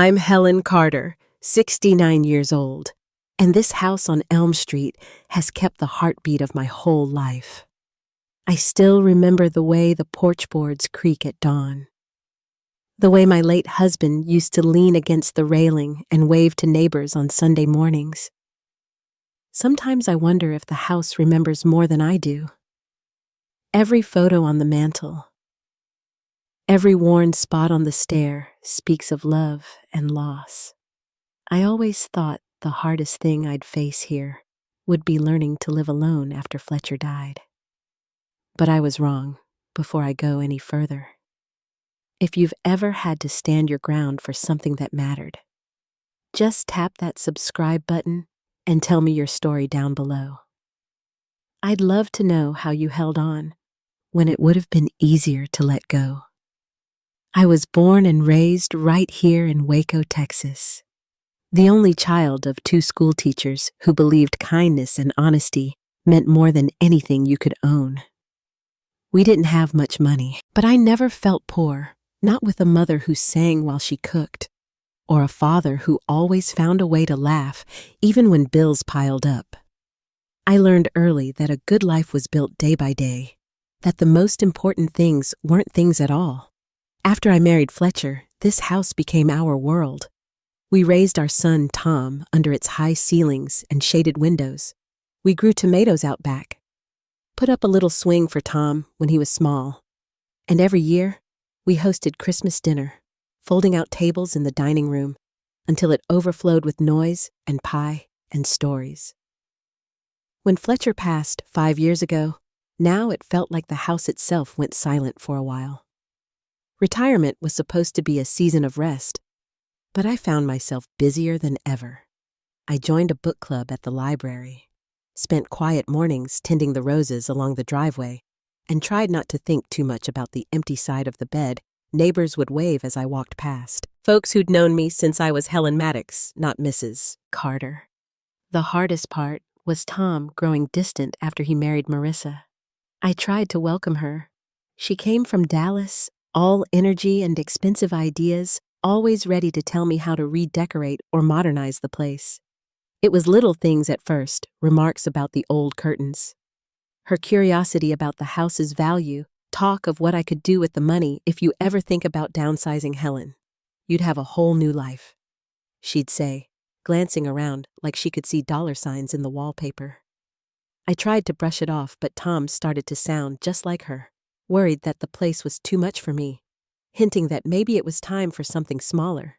I'm Helen Carter, 69 years old, and this house on Elm Street has kept the heartbeat of my whole life. I still remember the way the porch boards creak at dawn, the way my late husband used to lean against the railing and wave to neighbors on Sunday mornings. Sometimes I wonder if the house remembers more than I do. Every photo on the mantel, every worn spot on the stair speaks of love and loss. I always thought the hardest thing I'd face here would be learning to live alone after Fletcher died. But I was wrong. Before I go any further, if you've ever had to stand your ground for something that mattered, just tap that subscribe button and tell me your story down below. I'd love to know how you held on when it would have been easier to let go. I was born and raised right here in Waco, Texas, the only child of two school teachers who believed kindness and honesty meant more than anything you could own. We didn't have much money, but I never felt poor, not with a mother who sang while she cooked, or a father who always found a way to laugh even when bills piled up. I learned early that a good life was built day by day, that the most important things weren't things at all. After I married Fletcher, this house became our world. We raised our son, Tom, under its high ceilings and shaded windows. We grew tomatoes out back, put up a little swing for Tom when he was small, and every year we hosted Christmas dinner, folding out tables in the dining room until it overflowed with noise and pie and stories. When Fletcher passed 5 years ago, now it felt like the house itself went silent for a while. Retirement was supposed to be a season of rest, but I found myself busier than ever. I joined a book club at the library, spent quiet mornings tending the roses along the driveway, and tried not to think too much about the empty side of the bed neighbors would wave as I walked past. Folks who'd known me since I was Helen Maddox, not Mrs. Carter. The hardest part was Tom growing distant after he married Marissa. I tried to welcome her. She came from Dallas, all energy and expensive ideas, always ready to tell me how to redecorate or modernize the place. It was little things at first, remarks about the old curtains. Her curiosity about the house's value, talk of what I could do with the money if you ever think about downsizing Helen. You'd have a whole new life, she'd say, glancing around like she could see dollar signs in the wallpaper. I tried to brush it off, but Tom started to sound just like her, worried that the place was too much for me, hinting that maybe it was time for something smaller.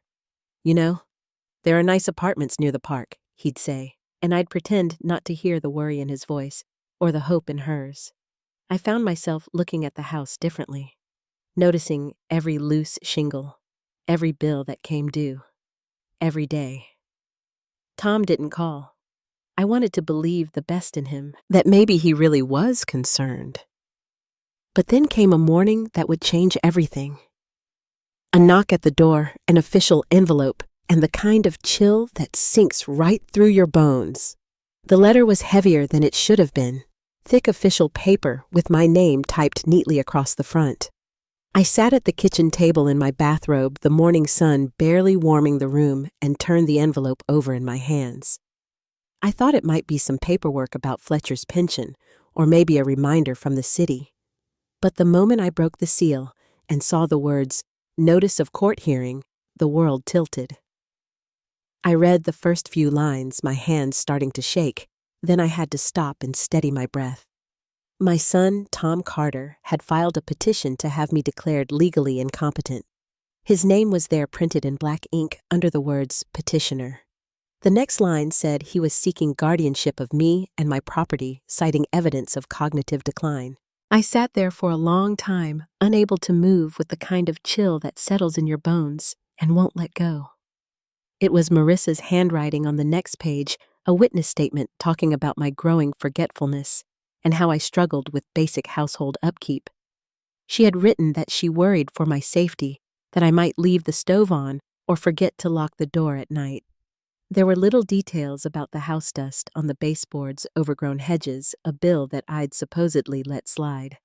You know, there are nice apartments near the park, he'd say, and I'd pretend not to hear the worry in his voice or the hope in hers. I found myself looking at the house differently, noticing every loose shingle, every bill that came due, every day. Tom didn't call. I wanted to believe the best in him, that maybe he really was concerned. But then came a morning that would change everything. A knock at the door, an official envelope, and the kind of chill that sinks right through your bones. The letter was heavier than it should have been, thick official paper with my name typed neatly across the front. I sat at the kitchen table in my bathrobe, the morning sun barely warming the room, and turned the envelope over in my hands. I thought it might be some paperwork about Fletcher's pension, or maybe a reminder from the city. But the moment I broke the seal and saw the words, "Notice of court hearing," the world tilted. I read the first few lines, my hands starting to shake. Then I had to stop and steady my breath. My son, Tom Carter, had filed a petition to have me declared legally incompetent. His name was there printed in black ink under the words petitioner. The next line said he was seeking guardianship of me and my property, citing evidence of cognitive decline. I sat there for a long time, unable to move with the kind of chill that settles in your bones and won't let go. It was Marissa's handwriting on the next page, a witness statement talking about my growing forgetfulness and how I struggled with basic household upkeep. She had written that she worried for my safety, that I might leave the stove on or forget to lock the door at night. There were little details about the house dust on the baseboards, overgrown hedges, a bill that I'd supposedly let slide.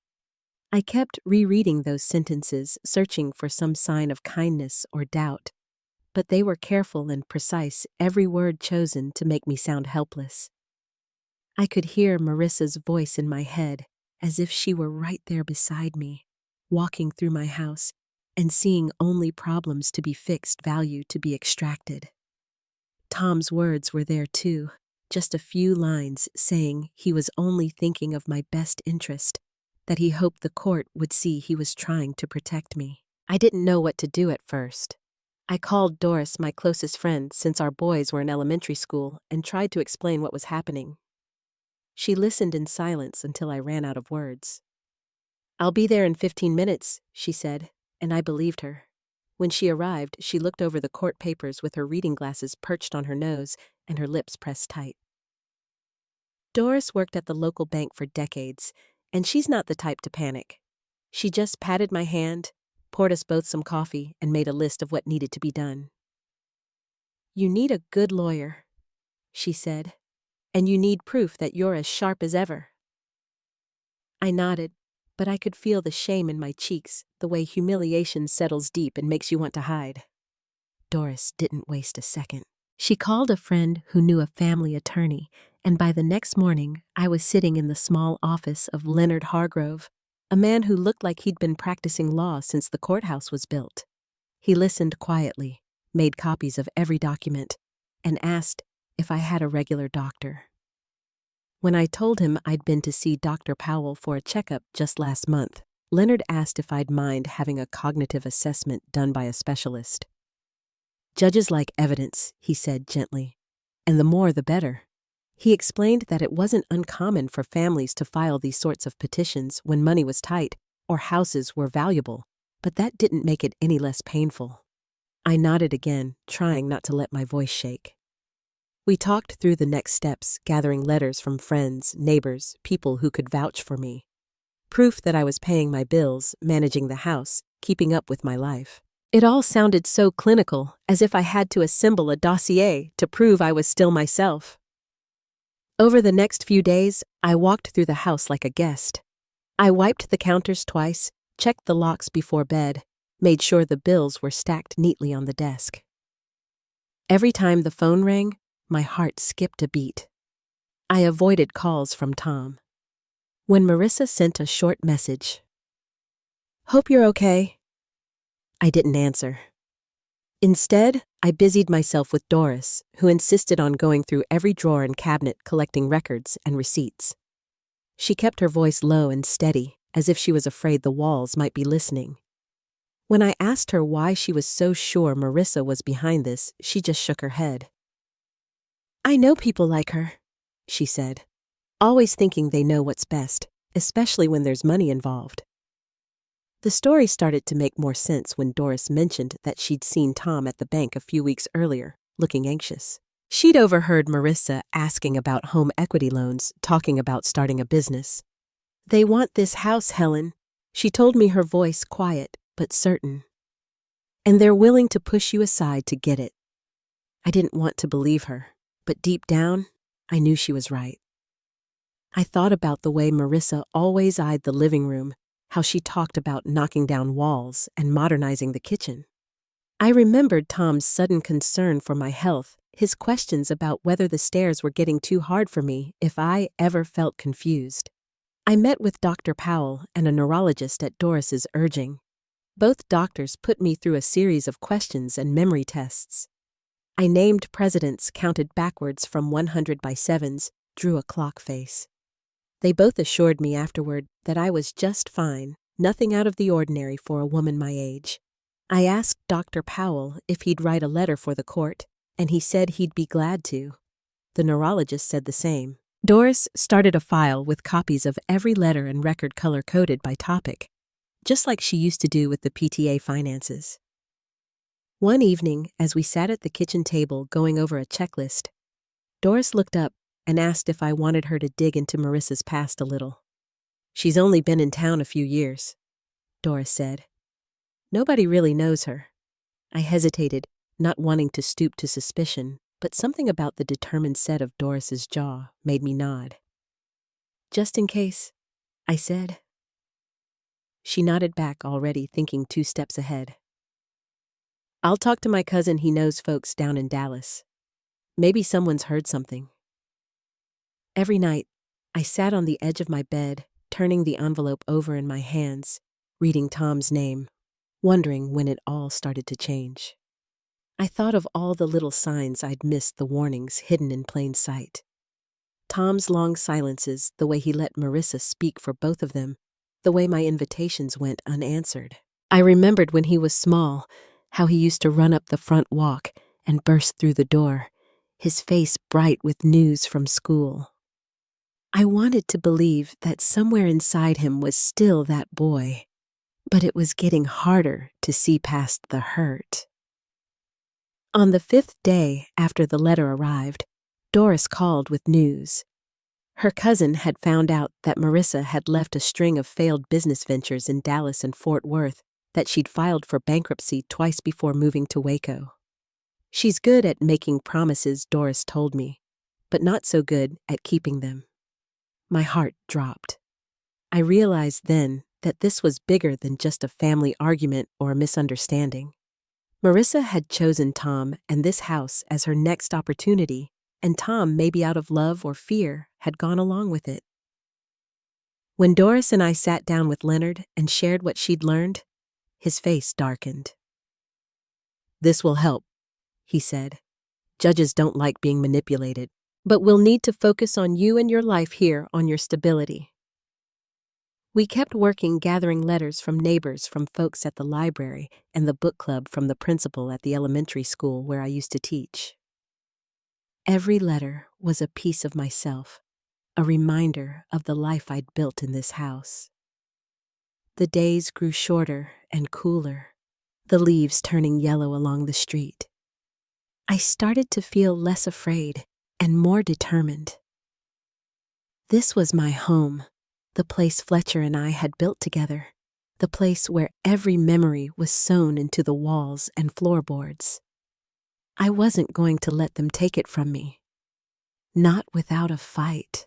I kept rereading those sentences, searching for some sign of kindness or doubt. but they were careful and precise, every word chosen to make me sound helpless. I could hear Marissa's voice in my head, as if she were right there beside me, walking through my house and seeing only problems to be fixed, value to be extracted. Tom's words were there too, just a few lines saying he was only thinking of my best interest, that he hoped the court would see he was trying to protect me. I didn't know what to do at first. I called Doris, my closest friend since our boys were in elementary school, and tried to explain what was happening. She listened in silence until I ran out of words. "I'll be there in 15 minutes, she said, and I believed her. When she arrived, she looked over the court papers with her reading glasses perched on her nose and her lips pressed tight. Doris worked at the local bank for decades, and she's not the type to panic. She just patted my hand, poured us both some coffee, and made a list of what needed to be done. "You need a good lawyer," she said, "and you need proof that you're as sharp as ever." I nodded, but I could feel the shame in my cheeks, the way humiliation settles deep and makes you want to hide. Doris didn't waste a second. She called a friend who knew a family attorney, and by the next morning, I was sitting in the small office of Leonard Hargrove, a man who looked like he'd been practicing law since the courthouse was built. He listened quietly, made copies of every document, and asked if I had a regular doctor. When I told him I'd been to see Dr. Powell for a checkup just last month, Leonard asked if I'd mind having a cognitive assessment done by a specialist. "Judges like evidence," he said gently, "and the more the better." He explained that it wasn't uncommon for families to file these sorts of petitions when money was tight or houses were valuable, but that didn't make it any less painful. I nodded again, trying not to let my voice shake. We talked through the next steps, gathering letters from friends, neighbors, people who could vouch for me. Proof that I was paying my bills, managing the house, keeping up with my life. It all sounded so clinical, as if I had to assemble a dossier to prove I was still myself. Over the next few days, I walked through the house like a guest. I wiped the counters twice, checked the locks before bed, made sure the bills were stacked neatly on the desk. Every time the phone rang, my heart skipped a beat. I avoided calls from Tom. When Marissa sent a short message, "Hope you're okay," I didn't answer. Instead, I busied myself with Doris, who insisted on going through every drawer and cabinet collecting records and receipts. She kept her voice low and steady, as if she was afraid the walls might be listening. When I asked her why she was so sure Marissa was behind this, she just shook her head. "I know people like her," she said, "always thinking they know what's best, especially when there's money involved." The story started to make more sense when Doris mentioned that she'd seen Tom at the bank a few weeks earlier, looking anxious. She'd overheard Marissa asking about home equity loans, talking about starting a business. "They want this house, Helen," she told me, her voice quiet but certain. "And they're willing to push you aside to get it." I didn't want to believe her, but deep down, I knew she was right. I thought about the way Marissa always eyed the living room, how she talked about knocking down walls and modernizing the kitchen. I remembered Tom's sudden concern for my health, his questions about whether the stairs were getting too hard for me if I ever felt confused. I met with Dr. Powell and a neurologist at Doris's urging. Both doctors put me through a series of questions and memory tests. I named presidents, counted backwards from 100 by sevens, drew a clock face. They both assured me afterward that I was just fine, nothing out of the ordinary for a woman my age. I asked Dr. Powell if he'd write a letter for the court, and he said he'd be glad to. The neurologist said the same. Doris started a file with copies of every letter and record color-coded by topic, just like she used to do with the PTA finances. One evening, as we sat at the kitchen table going over a checklist, Doris looked up and asked if I wanted her to dig into Marissa's past a little. "She's only been in town a few years," Doris said. "Nobody really knows her." I hesitated, not wanting to stoop to suspicion, but something about the determined set of Doris's jaw made me nod. "Just in case," I said. She nodded back, already thinking 2 steps ahead. I'll talk to my cousin, he knows folks down in Dallas. Maybe someone's heard something. Every night, I sat on the edge of my bed, turning the envelope over in my hands, reading Tom's name, wondering when it all started to change. I thought of all the little signs I'd missed, the warnings hidden in plain sight. Tom's long silences, the way he let Marissa speak for both of them, the way my invitations went unanswered. I remembered when he was small, how he used to run up the front walk and burst through the door, his face bright with news from school. I wanted to believe that somewhere inside him was still that boy, but it was getting harder to see past the hurt. On the 5th day after the letter arrived, Doris called with news. Her cousin had found out that Marissa had left a string of failed business ventures in Dallas and Fort Worth, that she'd filed for bankruptcy twice before moving to Waco. She's good at making promises, Doris told me, but not so good at keeping them. My heart dropped. I realized then that this was bigger than just a family argument or a misunderstanding. Marissa had chosen Tom and this house as her next opportunity, and Tom, maybe out of love or fear, had gone along with it. When Doris and I sat down with Leonard and shared what she'd learned, his face darkened. "This will help," he said. "Judges don't like being manipulated, but we'll need to focus on you and your life here, on your stability." We kept working, gathering letters from neighbors, from folks at the library, and the book club from the principal at the elementary school where I used to teach. Every letter was a piece of myself, a reminder of the life I'd built in this house. The days grew shorter and cooler, the leaves turning yellow along the street. I started to feel less afraid and more determined. This was my home, the place Fletcher and I had built together, the place where every memory was sewn into the walls and floorboards. I wasn't going to let them take it from me. Not without a fight.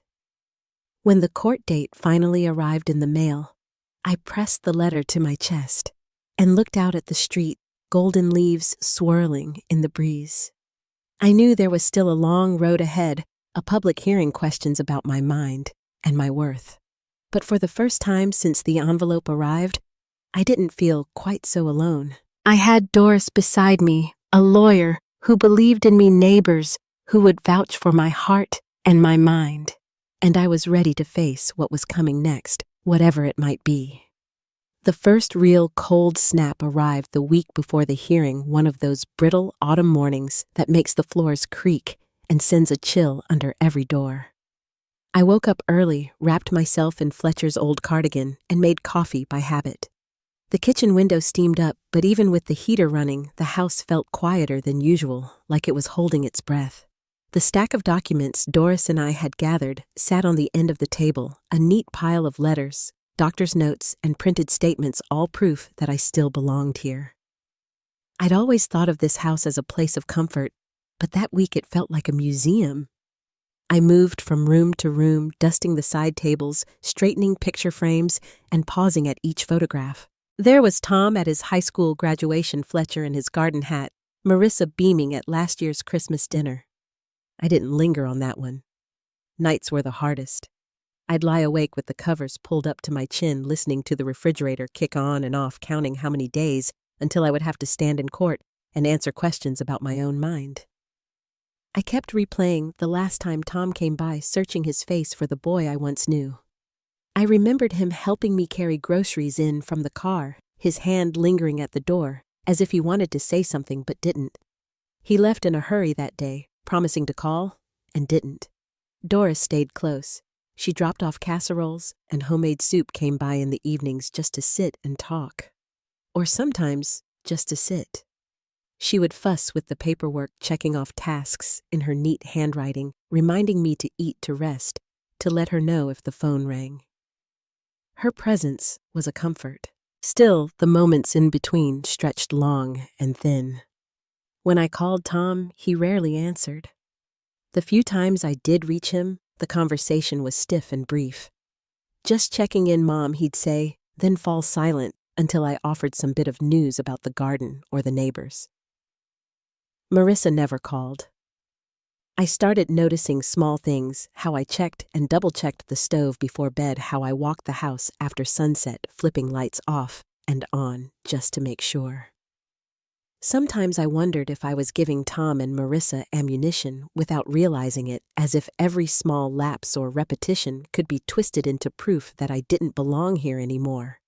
When the court date finally arrived in the mail, I pressed the letter to my chest and looked out at the street, golden leaves swirling in the breeze. I knew there was still a long road ahead, a public hearing, questions about my mind and my worth. But for the first time since the envelope arrived, I didn't feel quite so alone. I had Doris beside me, a lawyer who believed in me, neighbors who would vouch for my heart and my mind, and I was ready to face what was coming next, whatever it might be. The first real cold snap arrived the week before the hearing, one of those brittle autumn mornings that makes the floors creak and sends a chill under every door. I woke up early, wrapped myself in Fletcher's old cardigan, and made coffee by habit. The kitchen window steamed up, but even with the heater running, the house felt quieter than usual, like it was holding its breath. The stack of documents Doris and I had gathered sat on the end of the table, a neat pile of letters, doctor's notes, and printed statements, all proof that I still belonged here. I'd always thought of this house as a place of comfort, but that week it felt like a museum. I moved from room to room, dusting the side tables, straightening picture frames, and pausing at each photograph. There was Tom at his high school graduation, Fletcher in his garden hat, Marissa beaming at last year's Christmas dinner. I didn't linger on that one. Nights were the hardest. I'd lie awake with the covers pulled up to my chin, listening to the refrigerator kick on and off, counting how many days until I would have to stand in court and answer questions about my own mind. I kept replaying the last time Tom came by, searching his face for the boy I once knew. I remembered him helping me carry groceries in from the car, his hand lingering at the door, as if he wanted to say something but didn't. He left in a hurry that day, promising to call, and didn't. Doris stayed close. She dropped off casseroles, and homemade soup came by in the evenings just to sit and talk. Or sometimes just to sit. She would fuss with the paperwork, checking off tasks in her neat handwriting, reminding me to eat, to rest, to let her know if the phone rang. Her presence was a comfort. Still, the moments in between stretched long and thin. When I called Tom, he rarely answered. The few times I did reach him, the conversation was stiff and brief. "Just checking in, Mom," he'd say, then fall silent until I offered some bit of news about the garden or the neighbors. Marissa never called. I started noticing small things, how I checked and double-checked the stove before bed, how I walked the house after sunset, flipping lights off and on just to make sure. Sometimes I wondered if I was giving Tom and Marissa ammunition without realizing it, as if every small lapse or repetition could be twisted into proof that I didn't belong here anymore.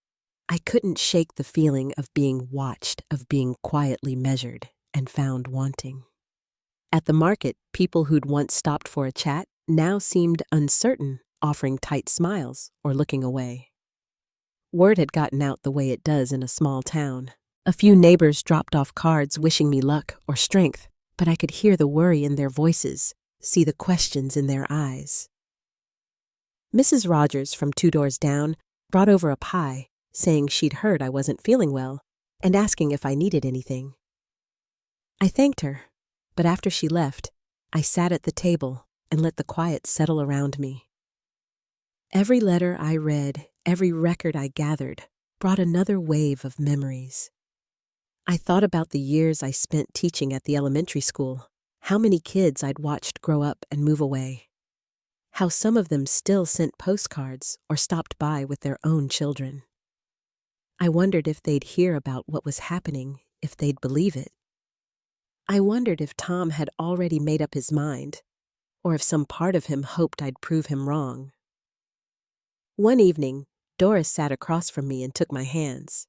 I couldn't shake the feeling of being watched, of being quietly measured and found wanting. At the market, people who'd once stopped for a chat now seemed uncertain, offering tight smiles or looking away. Word had gotten out the way it does in a small town. A few neighbors dropped off cards wishing me luck or strength, but I could hear the worry in their voices, see the questions in their eyes. Mrs. Rogers from 2 doors down brought over a pie, saying she'd heard I wasn't feeling well and asking if I needed anything. I thanked her, but after she left, I sat at the table and let the quiet settle around me. Every letter I read, every record I gathered, brought another wave of memories. I thought about the years I spent teaching at the elementary school, how many kids I'd watched grow up and move away, how some of them still sent postcards or stopped by with their own children. I wondered if they'd hear about what was happening, if they'd believe it. I wondered if Tom had already made up his mind, or if some part of him hoped I'd prove him wrong. One evening, Doris sat across from me and took my hands.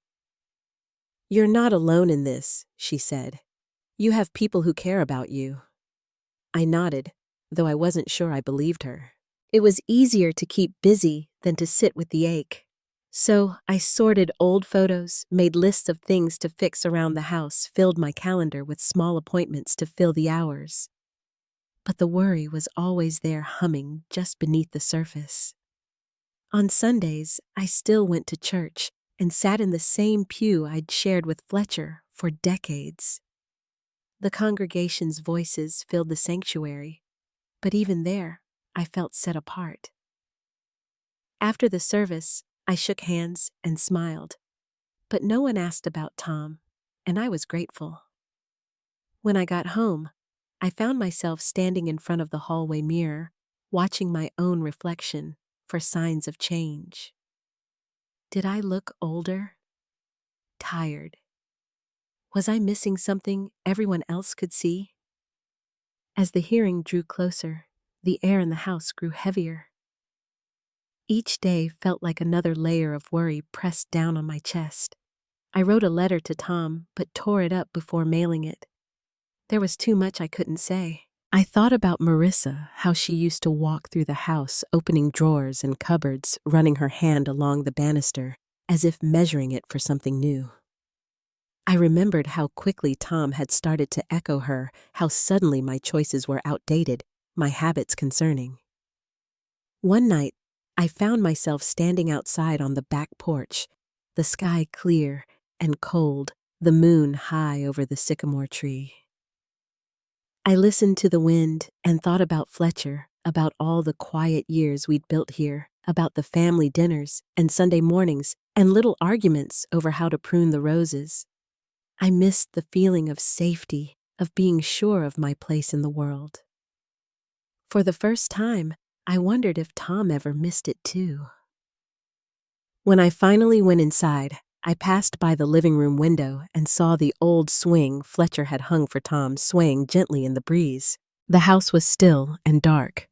"You're not alone in this," she said. "You have people who care about you." I nodded, though I wasn't sure I believed her. It was easier to keep busy than to sit with the ache. So I sorted old photos, made lists of things to fix around the house, filled my calendar with small appointments to fill the hours. But the worry was always there, humming just beneath the surface. On Sundays, I still went to church and sat in the same pew I'd shared with Fletcher for decades. The congregation's voices filled the sanctuary, but even there, I felt set apart. After the service, I shook hands and smiled, but no one asked about Tom, and I was grateful. When I got home, I found myself standing in front of the hallway mirror, watching my own reflection for signs of change. Did I look older? Tired? Was I missing something everyone else could see? As the hearing drew closer, the air in the house grew heavier. Each day felt like another layer of worry pressed down on my chest. I wrote a letter to Tom, but tore it up before mailing it. There was too much I couldn't say. I thought about Marissa, how she used to walk through the house, opening drawers and cupboards, running her hand along the banister, as if measuring it for something new. I remembered how quickly Tom had started to echo her, how suddenly my choices were outdated, my habits concerning. One night, I found myself standing outside on the back porch, the sky clear and cold, the moon high over the sycamore tree. I listened to the wind and thought about Fletcher, about all the quiet years we'd built here, about the family dinners and Sunday mornings and little arguments over how to prune the roses. I missed the feeling of safety, of being sure of my place in the world. For the first time, I wondered if Tom ever missed it too. When I finally went inside, I passed by the living room window and saw the old swing Fletcher had hung for Tom swaying gently in the breeze. The house was still and dark,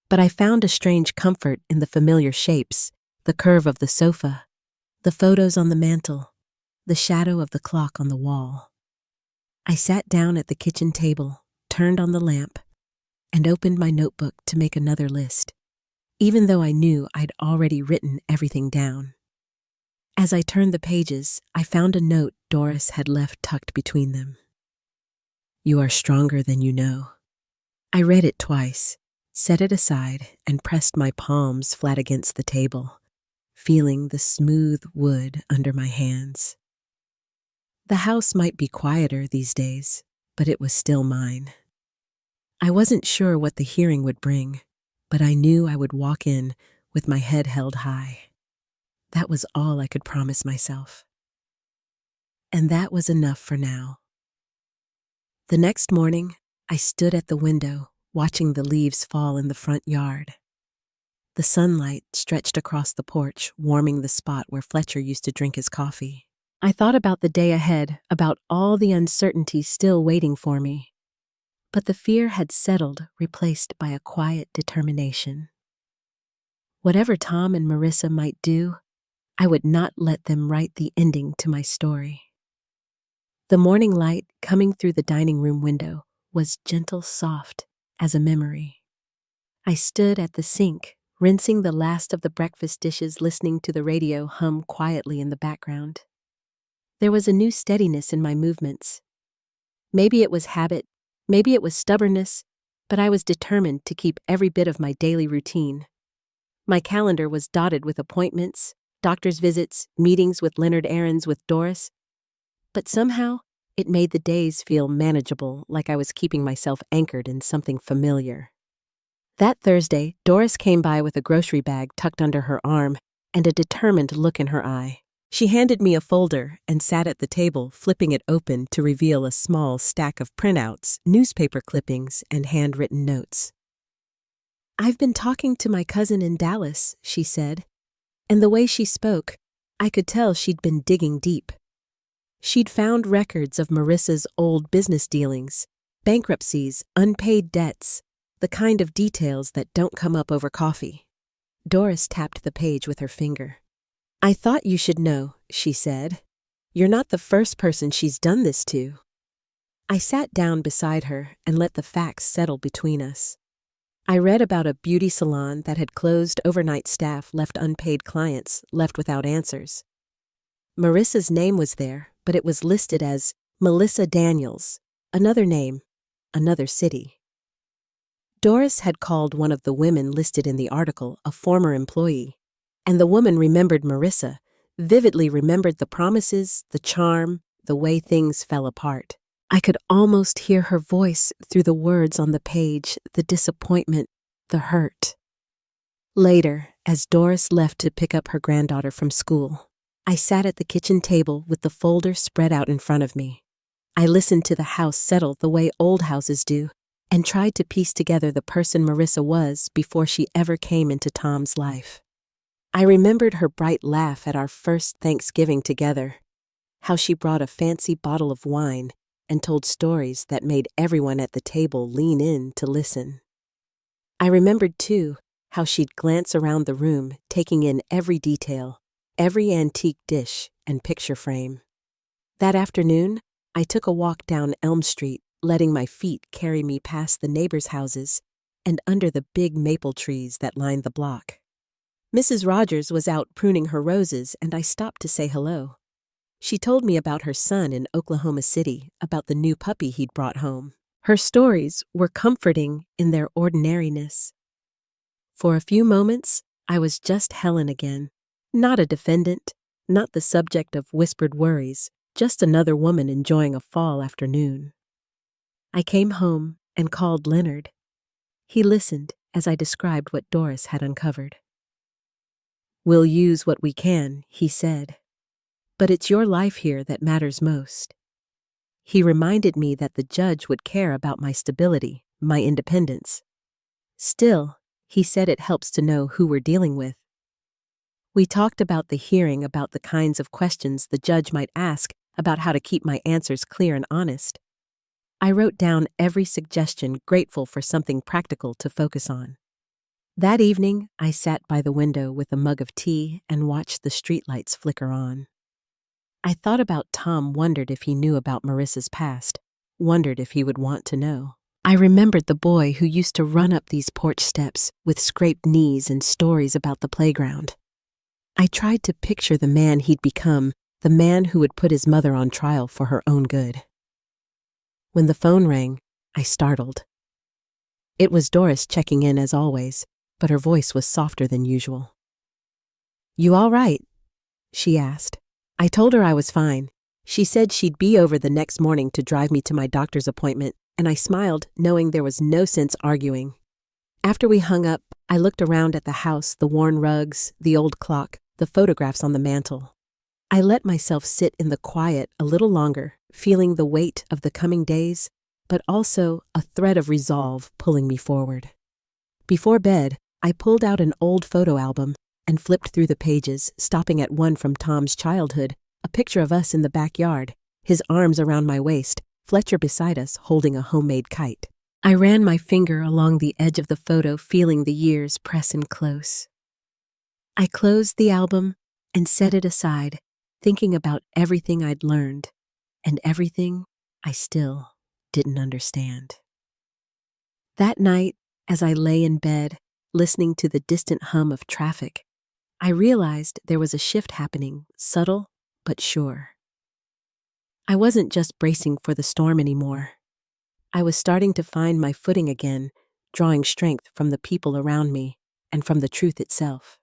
but I found a strange comfort in the familiar shapes, the curve of the sofa, the photos on the mantel, the shadow of the clock on the wall. I sat down at the kitchen table, turned on the lamp, and opened my notebook to make another list, even though I knew I'd already written everything down. As I turned the pages, I found a note Doris had left tucked between them. "You are stronger than you know." I read it twice, set it aside, and pressed my palms flat against the table, feeling the smooth wood under my hands. The house might be quieter these days, but it was still mine. I wasn't sure what the hearing would bring, but I knew I would walk in with my head held high. That was all I could promise myself. And that was enough for now. The next morning, I stood at the window, watching the leaves fall in the front yard. The sunlight stretched across the porch, warming the spot where Fletcher used to drink his coffee. I thought about the day ahead, about all the uncertainty still waiting for me. But the fear had settled, replaced by a quiet determination. Whatever Tom and Marissa might do, I would not let them write the ending to my story. The morning light coming through the dining room window was gentle, soft as a memory. I stood at the sink, rinsing the last of the breakfast dishes, listening to the radio hum quietly in the background. There was a new steadiness in my movements. Maybe it was habit, maybe it was stubbornness, but I was determined to keep every bit of my daily routine. My calendar was dotted with appointments, doctor's visits, meetings with Leonard, errands with Doris, but somehow it made the days feel manageable, like I was keeping myself anchored in something familiar. That Thursday, Doris came by with a grocery bag tucked under her arm and a determined look in her eye. She handed me a folder and sat at the table, flipping it open to reveal a small stack of printouts, newspaper clippings, and handwritten notes. "I've been talking to my cousin in Dallas," she said, and the way she spoke, I could tell she'd been digging deep. She'd found records of Marissa's old business dealings, bankruptcies, unpaid debts, the kind of details that don't come up over coffee. Doris tapped the page with her finger. "I thought you should know," she said. "You're not the first person she's done this to." I sat down beside her and let the facts settle between us. I read about a beauty salon that had closed, overnight staff left unpaid, clients left without answers. Marissa's name was there, but it was listed as Melissa Daniels, another name, another city. Doris had called one of the women listed in the article a former employee, and the woman remembered Marissa, vividly remembered the promises, the charm, the way things fell apart. I could almost hear her voice through the words on the page, the disappointment, the hurt. Later, as Doris left to pick up her granddaughter from school, I sat at the kitchen table with the folder spread out in front of me. I listened to the house settle the way old houses do, and tried to piece together the person Marissa was before she ever came into Tom's life. I remembered her bright laugh at our first Thanksgiving together, how she brought a fancy bottle of wine and told stories that made everyone at the table lean in to listen. I remembered, too, how she'd glance around the room, taking in every detail, every antique dish and picture frame. That afternoon, I took a walk down Elm Street, letting my feet carry me past the neighbors' houses and under the big maple trees that lined the block. Mrs. Rogers was out pruning her roses, and I stopped to say hello. She told me about her son in Oklahoma City, about the new puppy he'd brought home. Her stories were comforting in their ordinariness. For a few moments, I was just Helen again, not a defendant, not the subject of whispered worries, just another woman enjoying a fall afternoon. I came home and called Leonard. He listened as I described what Doris had uncovered. "We'll use what we can," he said. "But it's your life here that matters most." He reminded me that the judge would care about my stability, my independence. Still, he said it helps to know who we're dealing with. We talked about the hearing, about the kinds of questions the judge might ask, about how to keep my answers clear and honest. I wrote down every suggestion, grateful for something practical to focus on. That evening, I sat by the window with a mug of tea and watched the streetlights flicker on. I thought about Tom, wondered if he knew about Marissa's past, wondered if he would want to know. I remembered the boy who used to run up these porch steps with scraped knees and stories about the playground. I tried to picture the man he'd become, the man who would put his mother on trial for her own good. When the phone rang, I startled. It was Doris checking in as always, but her voice was softer than usual. "You all right?" she asked. I told her I was fine. She said she'd be over the next morning to drive me to my doctor's appointment, and I smiled, knowing there was no sense arguing. After we hung up, I looked around at the house, the worn rugs, the old clock, the photographs on the mantel. I let myself sit in the quiet a little longer, feeling the weight of the coming days, but also a thread of resolve pulling me forward. Before bed, I pulled out an old photo album and flipped through the pages, stopping at one from Tom's childhood, a picture of us in the backyard, his arms around my waist, Fletcher beside us holding a homemade kite. I ran my finger along the edge of the photo, feeling the years press in close. I closed the album and set it aside, thinking about everything I'd learned and everything I still didn't understand. That night, as I lay in bed, listening to the distant hum of traffic, I realized there was a shift happening, subtle but sure. I wasn't just bracing for the storm anymore. I was starting to find my footing again, drawing strength from the people around me and from the truth itself.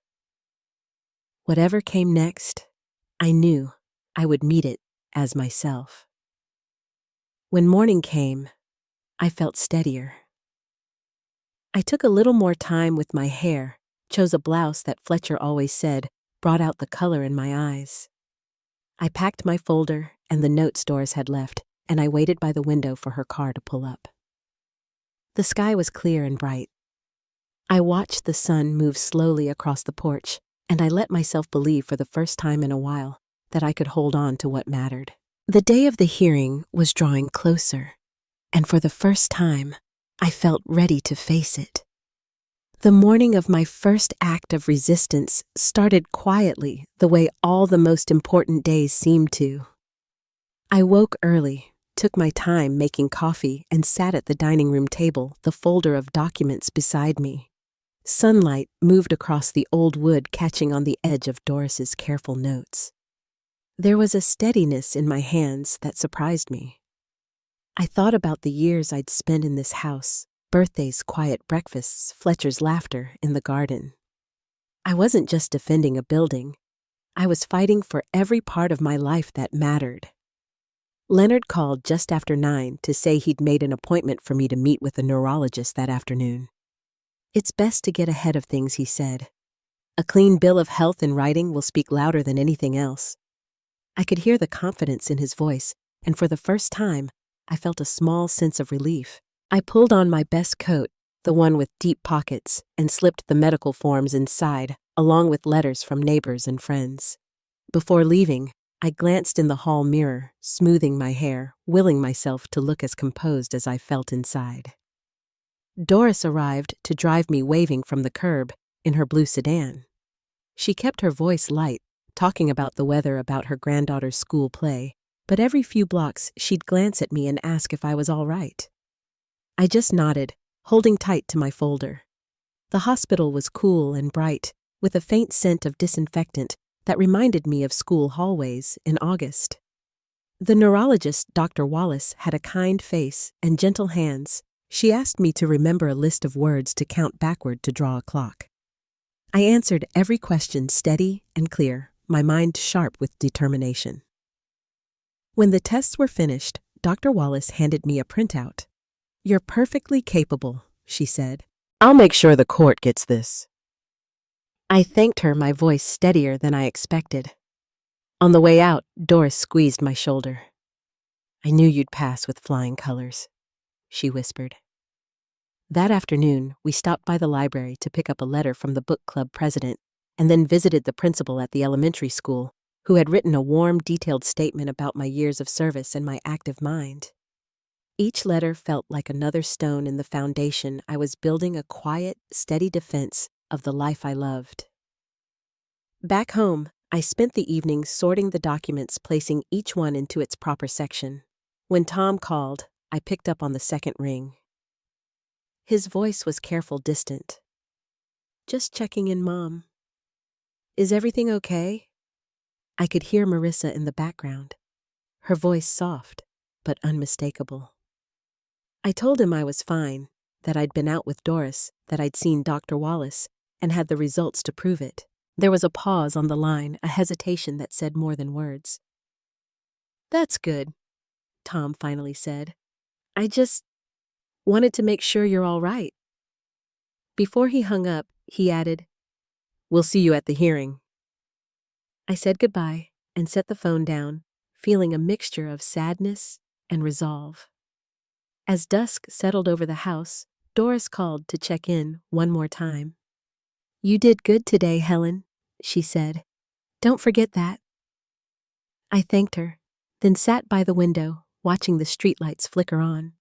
Whatever came next, I knew I would meet it as myself. When morning came, I felt steadier. I took a little more time with my hair, chose a blouse that Fletcher always said brought out the color in my eyes. I packed my folder and the notes Doris had left, and I waited by the window for her car to pull up. The sky was clear and bright. I watched the sun move slowly across the porch, and I let myself believe for the first time in a while that I could hold on to what mattered. The day of the hearing was drawing closer, and for the first time, I felt ready to face it. The morning of my first act of resistance started quietly, the way all the most important days seemed to. I woke early, took my time making coffee, and sat at the dining room table, the folder of documents beside me. Sunlight moved across the old wood, catching on the edge of Doris's careful notes. There was a steadiness in my hands that surprised me. I thought about the years I'd spent in this house, birthdays, quiet breakfasts, Fletcher's laughter in the garden. I wasn't just defending a building. I was fighting for every part of my life that mattered. Leonard called just after 9 to say he'd made an appointment for me to meet with a neurologist that afternoon. It's best to get ahead of things, he said. A clean bill of health in writing will speak louder than anything else. I could hear the confidence in his voice, and for the first time, I felt a small sense of relief. I pulled on my best coat, the one with deep pockets, and slipped the medical forms inside, along with letters from neighbors and friends. Before leaving, I glanced in the hall mirror, smoothing my hair, willing myself to look as composed as I felt inside. Doris arrived to drive me, waving from the curb in her blue sedan. She kept her voice light, talking about the weather, about her granddaughter's school play, but every few blocks she'd glance at me and ask if I was all right. I just nodded, holding tight to my folder. The hospital was cool and bright, with a faint scent of disinfectant that reminded me of school hallways in August. The neurologist, Dr. Wallace, had a kind face and gentle hands. She asked me to remember a list of words to count backward to draw a clock. I answered every question steady and clear, my mind sharp with determination. When the tests were finished, Dr. Wallace handed me a printout. "You're perfectly capable," she said. "I'll make sure the court gets this." I thanked her, my voice steadier than I expected. On the way out, Doris squeezed my shoulder. "I knew you'd pass with flying colors," she whispered. That afternoon, we stopped by the library to pick up a letter from the book club president, and then visited the principal at the elementary school, who had written a warm, detailed statement about my years of service and my active mind. Each letter felt like another stone in the foundation I was building, a quiet, steady defense of the life I loved. Back home, I spent the evening sorting the documents, placing each one into its proper section. When Tom called, I picked up on the second ring. His voice was careful, distant. "Just checking in, Mom. Is everything okay?" I could hear Marissa in the background, her voice soft but unmistakable. I told him I was fine, that I'd been out with Doris, that I'd seen Dr. Wallace, and had the results to prove it. There was a pause on the line, a hesitation that said more than words. "That's good," Tom finally said. "I just wanted to make sure you're all right." Before he hung up, he added, "We'll see you at the hearing." I said goodbye and set the phone down, feeling a mixture of sadness and resolve. As dusk settled over the house, Doris called to check in one more time. "You did good today, Helen," she said. "Don't forget that." I thanked her, then sat by the window, watching the streetlights flicker on.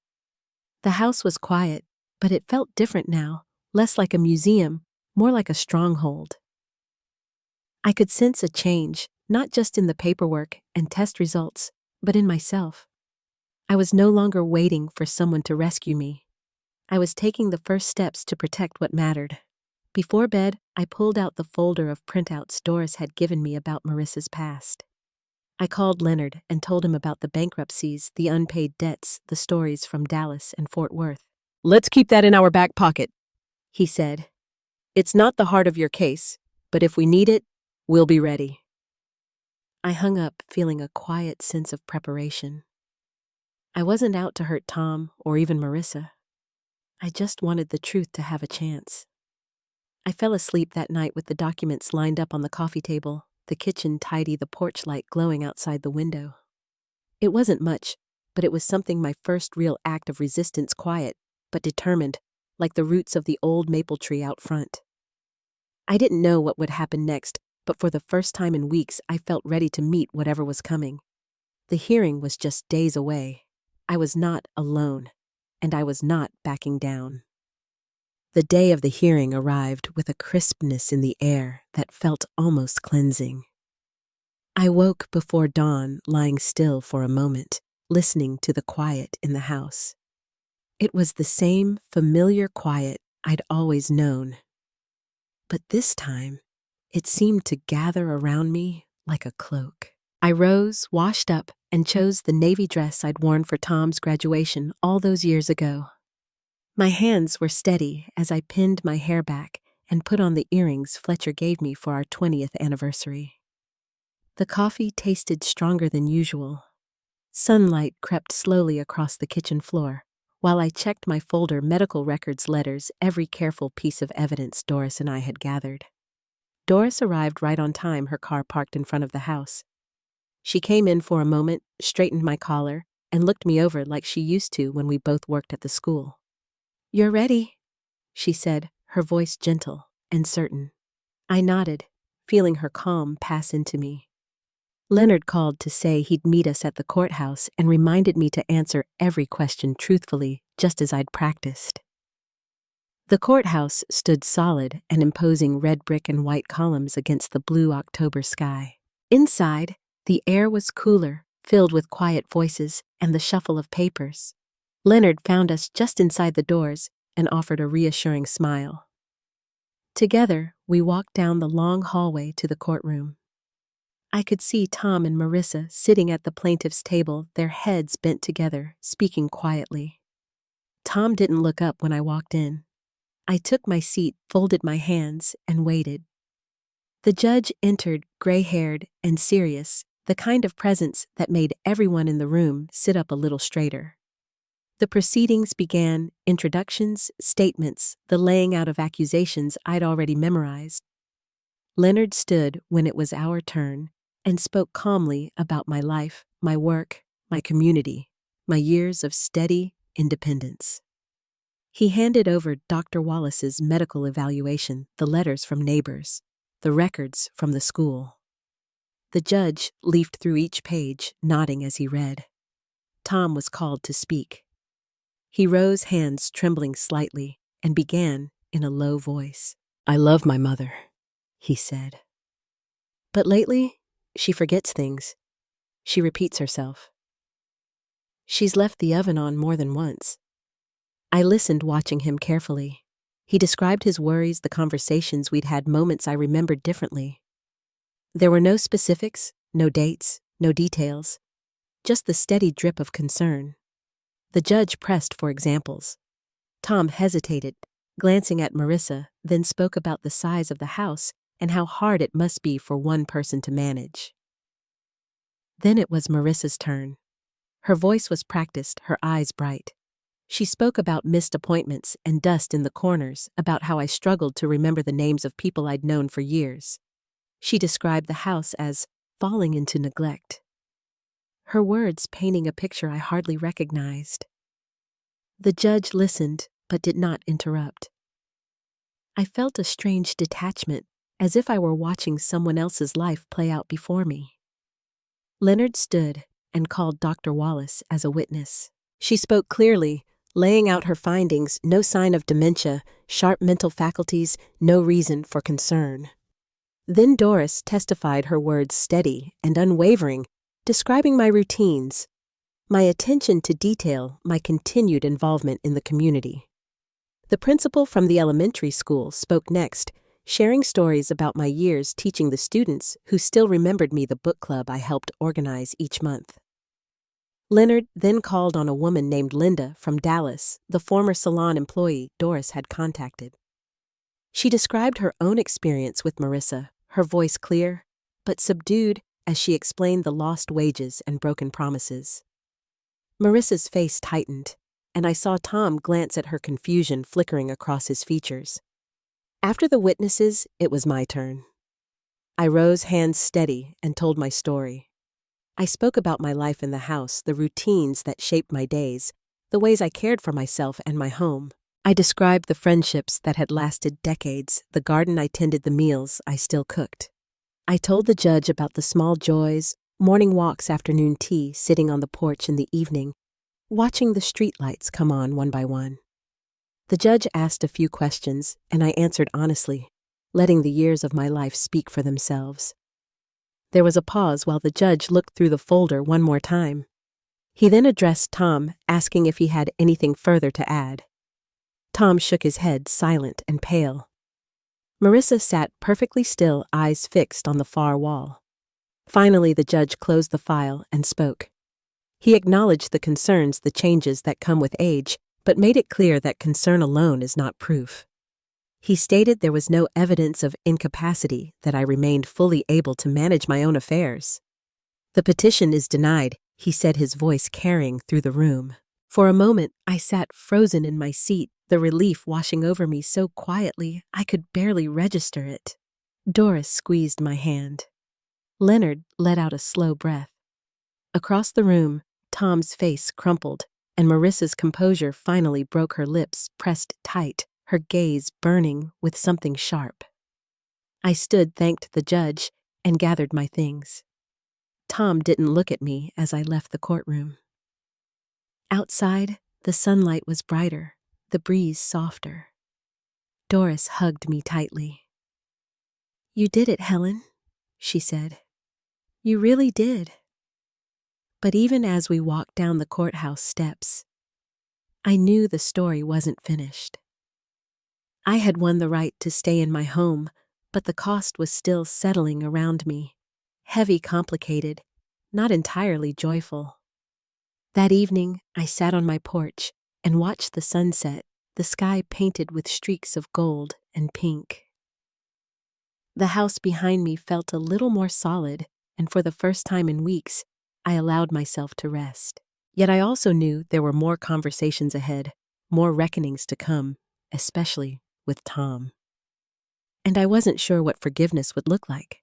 The house was quiet, but it felt different now, less like a museum, more like a stronghold. I could sense a change, not just in the paperwork and test results, but in myself. I was no longer waiting for someone to rescue me. I was taking the first steps to protect what mattered. Before bed, I pulled out the folder of printouts Doris had given me about Marissa's past. I called Leonard and told him about the bankruptcies, the unpaid debts, the stories from Dallas and Fort Worth. "Let's keep that in our back pocket," he said. "It's not the heart of your case, but if we need it, we'll be ready." I hung up, feeling a quiet sense of preparation. I wasn't out to hurt Tom or even Marissa. I just wanted the truth to have a chance. I fell asleep that night with the documents lined up on the coffee table, the kitchen tidy, the porch light glowing outside the window. It wasn't much, but it was something my first real act of resistance, quiet, but determined, like the roots of the old maple tree out front. I didn't know what would happen next, but for the first time in weeks I felt ready to meet whatever was coming. The hearing was just days away. I was not alone, and I was not backing down. The day of the hearing arrived with a crispness in the air that felt almost cleansing. I woke before dawn, lying still for a moment, listening to the quiet in the house. It was the same familiar quiet I'd always known. But this time, it seemed to gather around me like a cloak. I rose, washed up, and chose the navy dress I'd worn for Tom's graduation all those years ago. My hands were steady as I pinned my hair back and put on the earrings Fletcher gave me for our 20th anniversary. The coffee tasted stronger than usual. Sunlight crept slowly across the kitchen floor, while I checked my folder, medical records, letters, every careful piece of evidence Doris and I had gathered. Doris arrived right on time, her car parked in front of the house. She came in for a moment, straightened my collar, and looked me over like she used to when we both worked at the school. "You're ready," she said, her voice gentle and certain. I nodded, feeling her calm pass into me. Leonard called to say he'd meet us at the courthouse and reminded me to answer every question truthfully, just as I'd practiced. The courthouse stood solid and imposing, red brick and white columns against the blue October sky. Inside, the air was cooler, filled with quiet voices and the shuffle of papers. Leonard found us just inside the doors and offered a reassuring smile. Together, we walked down the long hallway to the courtroom. I could see Tom and Marissa sitting at the plaintiff's table, their heads bent together, speaking quietly. Tom didn't look up when I walked in. I took my seat, folded my hands, and waited. The judge entered, gray-haired and serious, the kind of presence that made everyone in the room sit up a little straighter. The proceedings began, introductions, statements, the laying out of accusations I'd already memorized. Leonard stood when it was our turn and spoke calmly about my life, my work, my community, my years of steady independence. He handed over Dr. Wallace's medical evaluation, the letters from neighbors, the records from the school. The judge leafed through each page, nodding as he read. Tom was called to speak. He rose, hands trembling slightly, and began in a low voice. "I love my mother," he said. "But lately, she forgets things. She repeats herself. She's left the oven on more than once." I listened, watching him carefully. He described his worries, the conversations we'd had, moments I remembered differently. There were no specifics, no dates, no details, just the steady drip of concern. The judge pressed for examples. Tom hesitated, glancing at Marissa, then spoke about the size of the house and how hard it must be for one person to manage. Then it was Marissa's turn. Her voice was practiced, her eyes bright. She spoke about missed appointments and dust in the corners, about how I struggled to remember the names of people I'd known for years. She described the house as falling into neglect. Her words painting a picture I hardly recognized. The judge listened, but did not interrupt. I felt a strange detachment, as if I were watching someone else's life play out before me. Leonard stood and called Dr. Wallace as a witness. She spoke clearly, laying out her findings: no sign of dementia, sharp mental faculties, no reason for concern. Then Doris testified, her words steady and unwavering, describing my routines, my attention to detail, my continued involvement in the community. The principal from the elementary school spoke next, sharing stories about my years teaching the students who still remembered me, the book club I helped organize each month. Leonard then called on a woman named Linda from Dallas, the former salon employee Doris had contacted. She described her own experience with Marissa, her voice clear but subdued as she explained the lost wages and broken promises. Marissa's face tightened, and I saw Tom glance at her, confusion flickering across his features. After the witnesses, it was my turn. I rose, hands steady, and told my story. I spoke about my life in the house, the routines that shaped my days, the ways I cared for myself and my home. I described the friendships that had lasted decades, the garden I tended, the meals I still cooked. I told the judge about the small joys, morning walks, afternoon tea, sitting on the porch in the evening, watching the streetlights come on one by one. The judge asked a few questions, and I answered honestly, letting the years of my life speak for themselves. There was a pause while the judge looked through the folder one more time. He then addressed Tom, asking if he had anything further to add. Tom shook his head, silent and pale. Marissa sat perfectly still, eyes fixed on the far wall. Finally, the judge closed the file and spoke. He acknowledged the concerns, the changes that come with age, but made it clear that concern alone is not proof. He stated there was no evidence of incapacity, that I remained fully able to manage my own affairs. The petition is denied, he said, his voice carrying through the room. For a moment, I sat frozen in my seat, the relief washing over me so quietly I could barely register it. Doris squeezed my hand. Leonard let out a slow breath. Across the room, Tom's face crumpled, and Marissa's composure finally broke, her lips pressed tight, her gaze burning with something sharp. I stood, thanked the judge, and gathered my things. Tom didn't look at me as I left the courtroom. Outside, the sunlight was brighter, the breeze softer. Doris hugged me tightly. "You did it, Helen," she said. "You really did." But even as we walked down the courthouse steps, I knew the story wasn't finished. I had won the right to stay in my home, but the cost was still settling around me. Heavy, complicated, not entirely joyful. That evening, I sat on my porch and watched the sunset, the sky painted with streaks of gold and pink. The house behind me felt a little more solid, and for the first time in weeks, I allowed myself to rest. Yet I also knew there were more conversations ahead, more reckonings to come, especially with Tom. And I wasn't sure what forgiveness would look like.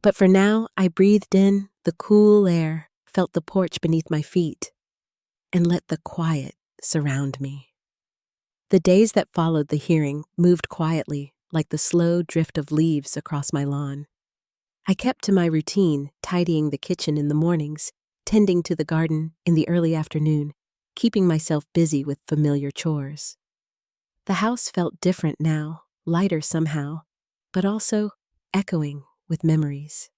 But for now, I breathed in the cool air, felt the porch beneath my feet, and let the quiet surround me. The days that followed the hearing moved quietly, like the slow drift of leaves across my lawn. I kept to my routine, tidying the kitchen in the mornings, tending to the garden in the early afternoon, keeping myself busy with familiar chores. The house felt different now, lighter somehow, but also echoing with memories.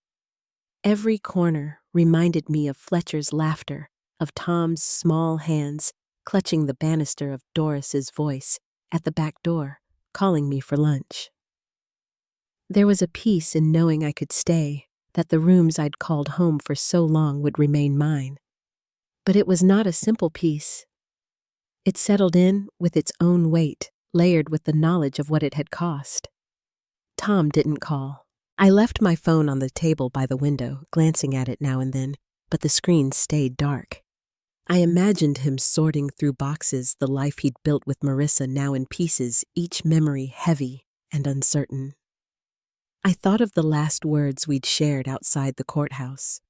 Every corner reminded me of Fletcher's laughter, of Tom's small hands clutching the banister, of Doris's voice at the back door, calling me for lunch. There was a peace in knowing I could stay, that the rooms I'd called home for so long would remain mine. But it was not a simple peace. It settled in with its own weight, layered with the knowledge of what it had cost. Tom didn't call. I left my phone on the table by the window, glancing at it now and then, but the screen stayed dark. I imagined him sorting through boxes, the life he'd built with Marissa now in pieces, each memory heavy and uncertain. I thought of the last words we'd shared outside the courthouse.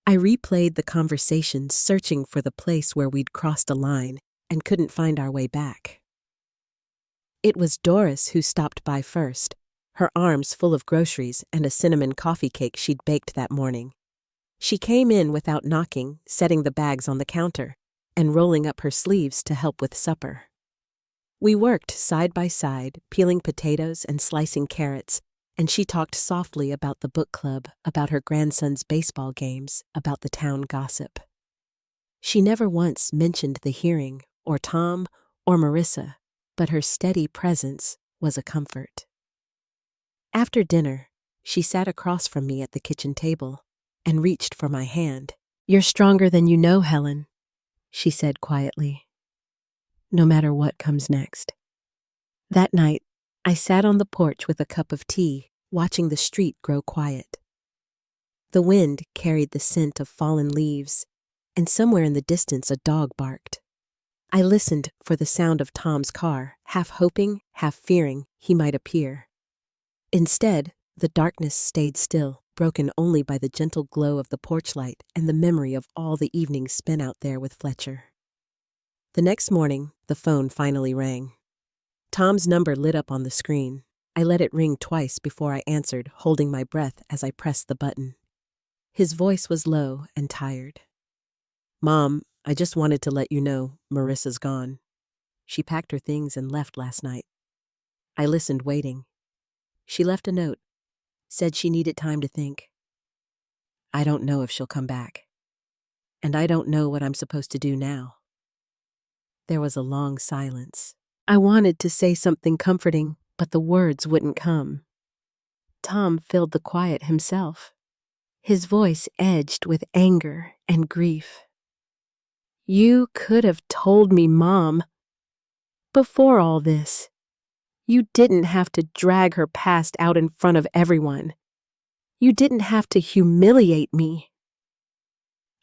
I replayed the conversation, searching for the place where we'd crossed a line, and couldn't find our way back. It was Doris who stopped by first, her arms full of groceries and a cinnamon coffee cake she'd baked that morning. She came in without knocking, setting the bags on the counter, and rolling up her sleeves to help with supper. We worked side by side, peeling potatoes and slicing carrots, and she talked softly about the book club, about her grandson's baseball games, about the town gossip. She never once mentioned the hearing, or Tom, or Marissa, but her steady presence was a comfort. After dinner, she sat across from me at the kitchen table and reached for my hand. "You're stronger than you know, Helen," she said quietly. "No matter what comes next." That night, I sat on the porch with a cup of tea, watching the street grow quiet. The wind carried the scent of fallen leaves, and somewhere in the distance a dog barked. I listened for the sound of Tom's car, half hoping, half fearing he might appear. Instead, the darkness stayed still, broken only by the gentle glow of the porch light and the memory of all the evenings spent out there with Fletcher. The next morning, the phone finally rang. Tom's number lit up on the screen. I let it ring twice before I answered, holding my breath as I pressed the button. His voice was low and tired. "Mom, I just wanted to let you know Marissa's gone. She packed her things and left last night." I listened, waiting. She left a note, said she needed time to think. "I don't know if she'll come back. And I don't know what I'm supposed to do now." There was a long silence. I wanted to say something comforting, but the words wouldn't come. Tom filled the quiet himself, his voice edged with anger and grief. "You could have told me, Mom. Before all this, you didn't have to drag her past out in front of everyone. You didn't have to humiliate me."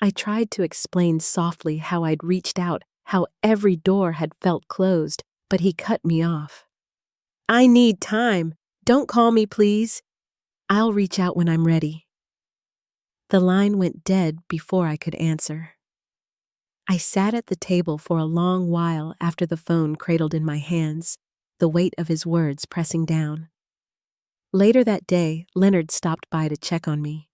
I tried to explain softly how I'd reached out, how every door had felt closed, but he cut me off. "I need time. Don't call me, please. I'll reach out when I'm ready." The line went dead before I could answer. I sat at the table for a long while after the phone cradled in my hands, the weight of his words pressing down. Later that day, Leonard stopped by to check on me.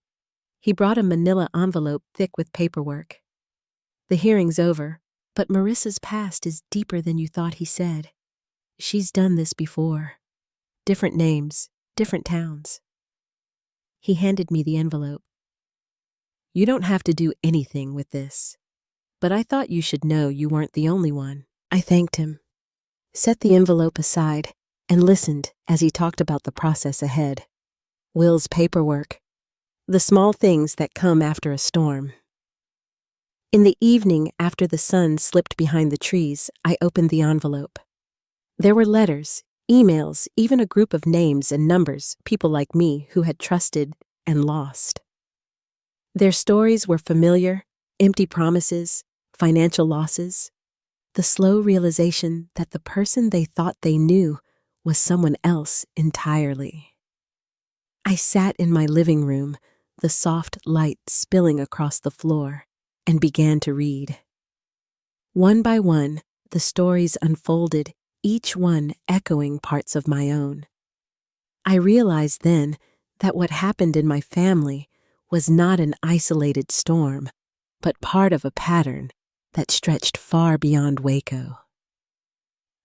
He brought a manila envelope thick with paperwork. "The hearing's over, but Marissa's past is deeper than you thought," he said. "She's done this before. Different names, different towns." He handed me the envelope. "You don't have to do anything with this, but I thought you should know you weren't the only one." I thanked him, set the envelope aside, and listened as he talked about the process ahead. Will's paperwork, the small things that come after a storm. In the evening, after the sun slipped behind the trees, I opened the envelope. There were letters, emails, even a group of names and numbers, people like me who had trusted and lost. Their stories were familiar, empty promises, financial losses, the slow realization that the person they thought they knew was someone else entirely. I sat in my living room, the soft light spilling across the floor, and began to read. One by one, the stories unfolded, each one echoing parts of my own. I realized then that what happened in my family was not an isolated storm, but part of a pattern that stretched far beyond Waco.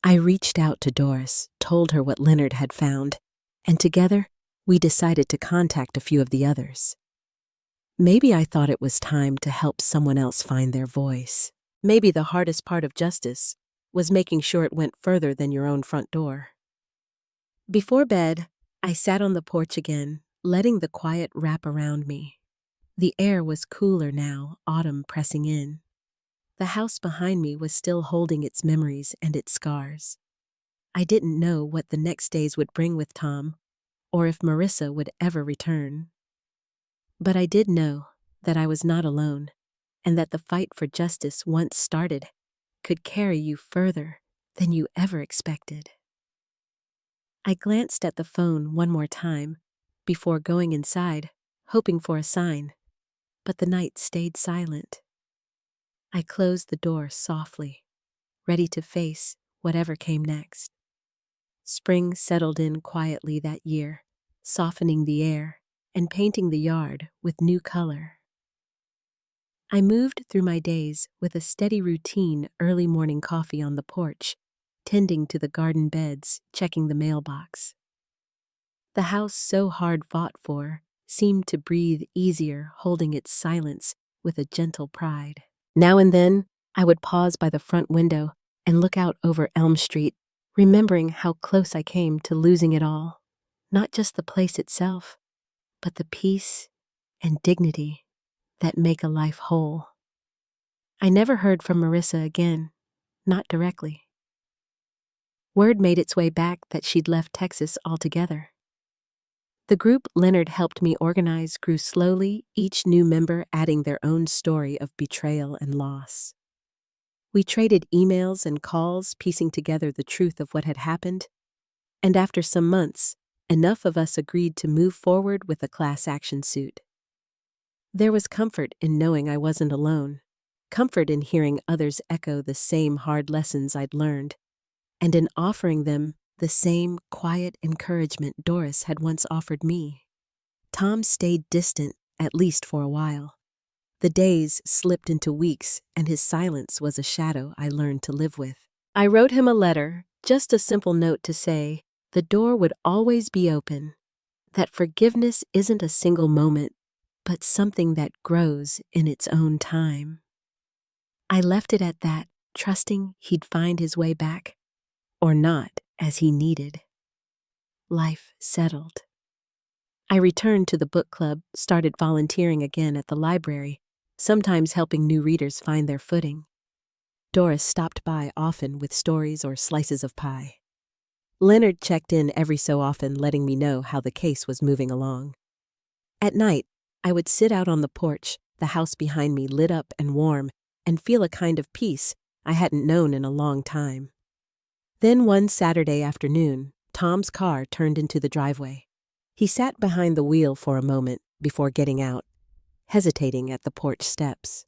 I reached out to Doris, told her what Leonard had found, and together we decided to contact a few of the others. Maybe I thought it was time to help someone else find their voice. Maybe the hardest part of justice was making sure it went further than your own front door. Before bed, I sat on the porch again, letting the quiet wrap around me. The air was cooler now, autumn pressing in. The house behind me was still holding its memories and its scars. I didn't know what the next days would bring with Tom, or if Marissa would ever return. But I did know that I was not alone, and that the fight for justice once started could carry you further than you ever expected. I glanced at the phone one more time before going inside, hoping for a sign, but the night stayed silent. I closed the door softly, ready to face whatever came next. Spring settled in quietly that year, softening the air and painting the yard with new color. I moved through my days with a steady routine: early morning coffee on the porch, tending to the garden beds, checking the mailbox. The house so hard fought for seemed to breathe easier, holding its silence with a gentle pride. Now and then, I would pause by the front window and look out over Elm Street, remembering how close I came to losing it all. Not just the place itself, but the peace and dignity that make a life whole. I never heard from Marissa again, not directly. Word made its way back that she'd left Texas altogether. The group Leonard helped me organize grew slowly, each new member adding their own story of betrayal and loss. We traded emails and calls, piecing together the truth of what had happened, and after some months, enough of us agreed to move forward with a class action suit. There was comfort in knowing I wasn't alone, comfort in hearing others echo the same hard lessons I'd learned, and in offering them the same quiet encouragement Doris had once offered me. Tom stayed distant, at least for a while. The days slipped into weeks, and his silence was a shadow I learned to live with. I wrote him a letter, just a simple note to say the door would always be open, that forgiveness isn't a single moment, but something that grows in its own time. I left it at that, trusting he'd find his way back, or not, as he needed. Life settled. I returned to the book club, started volunteering again at the library, sometimes helping new readers find their footing. Doris stopped by often with stories or slices of pie. Leonard checked in every so often, letting me know how the case was moving along. At night, I would sit out on the porch, the house behind me lit up and warm, and feel a kind of peace I hadn't known in a long time. Then one Saturday afternoon, Tom's car turned into the driveway. He sat behind the wheel for a moment before getting out, hesitating at the porch steps.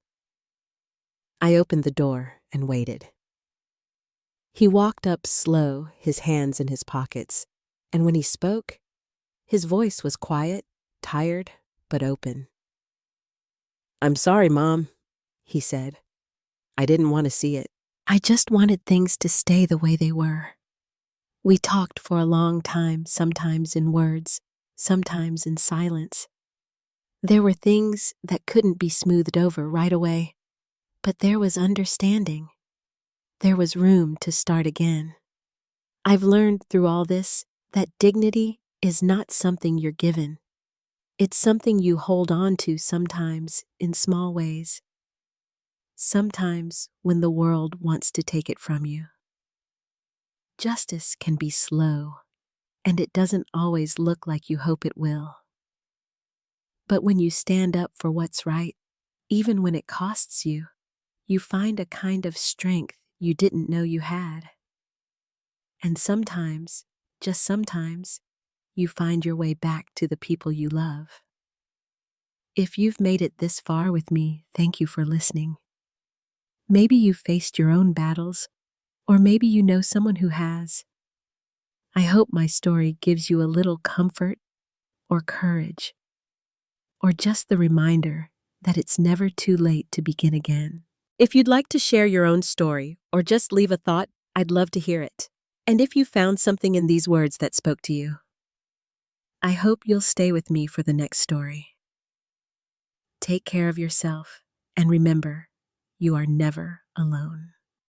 I opened the door and waited. He walked up slow, his hands in his pockets, and when he spoke, his voice was quiet, tired, but open. "I'm sorry, Mom," he said. "I didn't want to see it. I just wanted things to stay the way they were." We talked for a long time, sometimes in words, sometimes in silence. There were things that couldn't be smoothed over right away, but there was understanding. There was room to start again. I've learned through all this that dignity is not something you're given. It's something you hold on to, sometimes in small ways. Sometimes when the world wants to take it from you. Justice can be slow, and it doesn't always look like you hope it will. But when you stand up for what's right, even when it costs you, you find a kind of strength you didn't know you had. And sometimes, just sometimes, you find your way back to the people you love. If you've made it this far with me, thank you for listening. Maybe you've faced your own battles, or maybe you know someone who has. I hope my story gives you a little comfort or courage, or just the reminder that it's never too late to begin again. If you'd like to share your own story or just leave a thought, I'd love to hear it. And if you found something in these words that spoke to you, I hope you'll stay with me for the next story. Take care of yourself, and remember, you are never alone.